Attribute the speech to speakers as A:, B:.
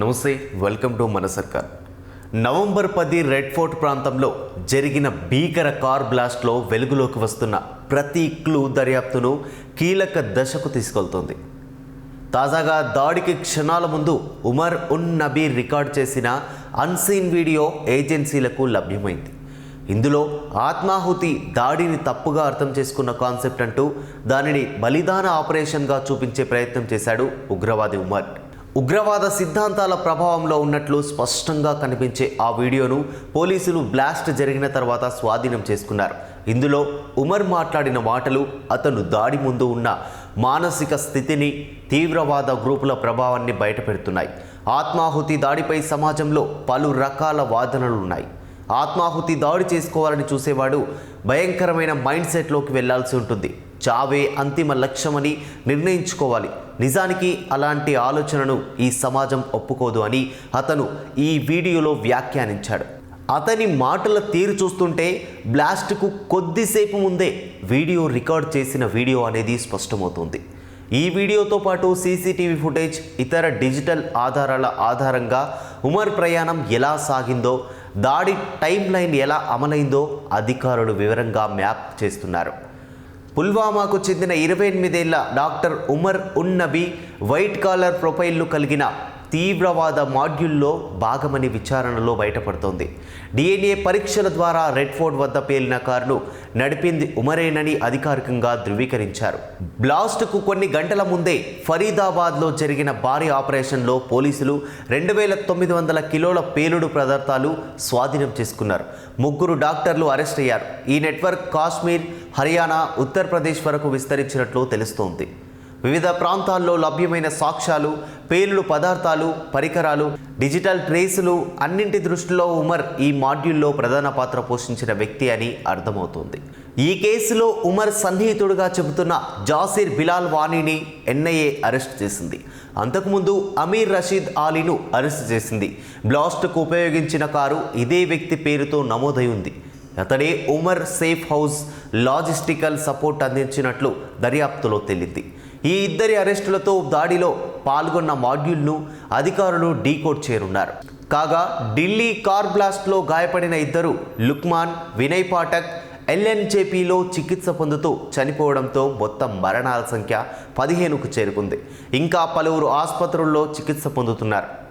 A: నమస్తే, welcome to మన సర్కార్. నవంబర్ 10 రెడ్ ఫోర్ట్ ప్రాంతంలో జరిగిన భీకర కార్ బ్లాస్ట్లో వెలుగులోకి వస్తున్న ప్రతి క్లూ దర్యాప్తును కీలక దశకు తీసుకెళ్తోంది. తాజాగా దాడికి క్షణాల ముందు ఉమర్ ఉన్ నబీ రికార్డ్ చేసిన అన్సీన్ వీడియో ఏజెన్సీలకు లభ్యమైంది. ఇందులో ఆత్మాహుతి దాడిని తప్పుగా అర్థం చేసుకున్న కాన్సెప్ట్ అంటూ దానిని బలిదాన ఆపరేషన్గా చూపించే ప్రయత్నం చేశాడు ఉగ్రవాది ఉమర్. ఉగ్రవాద సిద్ధాంతాల ప్రభావంలో ఉన్నట్లు స్పష్టంగా కనిపించే ఆ వీడియోను పోలీసులు బ్లాస్ట్ జరిగిన తర్వాత స్వాధీనం చేసుకున్నారు. ఇందులో ఉమర్ మాట్లాడిన మాటలు అతను దాడి ముందు ఉన్న మానసిక స్థితిని, తీవ్రవాద గ్రూపుల ప్రభావాన్ని బయటపెడుతున్నాయి. ఆత్మాహుతి దాడిపై సమాజంలో పలు రకాల వాదనలున్నాయి. ఆత్మాహుతి దాడి చేసుకోవాలని చూసేవాడు భయంకరమైన మైండ్ సెట్లోకి వెళ్లాల్సి ఉంటుంది. చావే అంతిమ లక్ష్యమని నిర్ణయించుకోవాలి. నిజానికి అలాంటి ఆలోచనను ఈ సమాజం ఒప్పుకోదు అని అతను ఈ వీడియోలో వ్యాఖ్యానించాడు. అతని మాటల తీరు చూస్తుంటే బ్లాస్ట్కు కొద్దిసేపు ముందే వీడియో రికార్డ్ చేసిన వీడియో అనేది స్పష్టమవుతుంది. ఈ వీడియోతో పాటు సీసీటీవీ ఫుటేజ్, ఇతర డిజిటల్ ఆధారాల ఆధారంగా ఉమర్ ప్రయాణం ఎలా సాగిందో, దాడి టైం లైన్ ఎలా అమలైందో అధికారులు వివరంగా మ్యాప్ చేస్తున్నారు. పుల్వామాకు చెందిన 28 ఏళ్ల doctor Umar un Nabi white collar ప్రొఫైల్ను కలిగిన తీవ్రవాద మాడ్యూల్లో భాగమని విచారణలో బయటపడుతోంది. DNA పరీక్షల ద్వారా రెడ్ ఫోర్ట్ వద్ద పేలిన కారును నడిపింది ఉమరేనని అధికారికంగా ధృవీకరించారు. బ్లాస్ట్కు కొన్ని గంటల ముందే ఫరీదాబాద్లో జరిగిన భారీ ఆపరేషన్లో పోలీసులు 2900 కిలోల పేలుడు పదార్థాలు స్వాధీనం చేసుకున్నారు. 3 డాక్టర్లు అరెస్ట్ అయ్యారు. ఈ నెట్వర్క్ కాశ్మీర్, హర్యానా, ఉత్తరప్రదేశ్ వరకు విస్తరించినట్లు తెలుస్తోంది. వివిధ ప్రాంతాల్లో లభ్యమైన సాక్ష్యాలు, పేలుడు పదార్థాలు, పరికరాలు, డిజిటల్ ట్రేసులు అన్నింటి దృష్టిలో ఉమర్ ఈ మాడ్యూల్లో ప్రధాన పాత్ర పోషించిన వ్యక్తి అని అర్థమవుతోంది. ఈ కేసులో ఉమర్ సన్నిహితుడుగా చెబుతున్న జాసిర్ బిలాల్ వానీని NIA అరెస్ట్ చేసింది. అంతకుముందు అమీర్ రషీద్ ఆలీను అరెస్ట్ చేసింది. బ్లాస్ట్కు ఉపయోగించిన కారు ఇదే వ్యక్తి పేరుతో నమోదై ఉంది. అతడే Umar safe house logistical support అందించినట్లు దర్యాప్తులో తేలింది. ఈ ఇద్దరి అరెస్టులతో దాడిలో పాల్గొన్న మాడ్యూల్ను అధికారులు డీకోడ్ చేయనున్నారు. కాగా ఢిల్లీ కార్ బ్లాస్ట్లో గాయపడిన ఇద్దరు లుక్మాన్, వినయ్ పాఠక్ LNJPలో చికిత్స పొందుతూ చనిపోవడంతో మొత్తం మరణాల సంఖ్య 15కు చేరుకుంది. ఇంకా పలువురు ఆసుపత్రుల్లో చికిత్స పొందుతున్నారు.